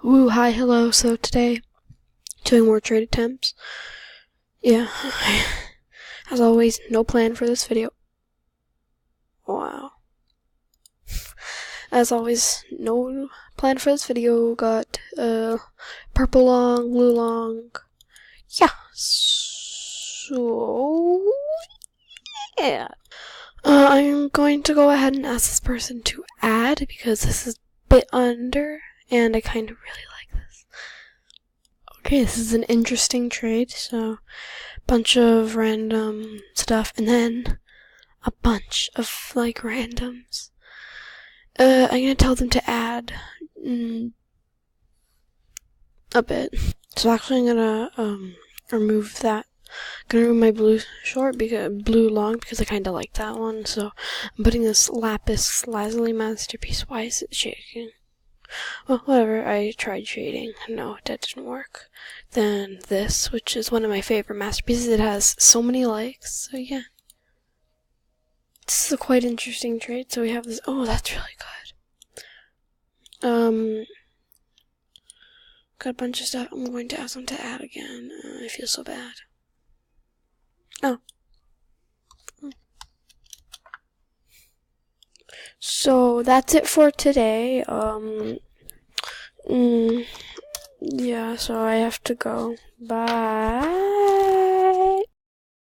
Woo, hi, hello. So today, doing more trade attempts. Yeah, as always, no plan for this video. Wow. As always, no plan for this video. Got purple long, blue long. Yeah. So yeah. I'm going to go ahead and ask this person to add because this is a bit under, and I kind of really like this. Okay, this is an interesting trade. So, bunch of random stuff, and then a bunch of like randoms. I'm gonna tell them to add a bit. So actually, I'm gonna remove that. I'm gonna remove my blue short blue long because I kind of like that one. So I'm putting this lapis lazuli masterpiece. Why is it shaking? Well, whatever. I tried shading. No, that didn't work. Then this, which is one of my favorite masterpieces. It has so many likes. So yeah. This is a quite interesting trade. So we have this. Oh, that's really good. Got a bunch of stuff. I'm going to ask them to add again. I feel so bad. Oh. So that's it for today. Yeah, so I have to go. Bye.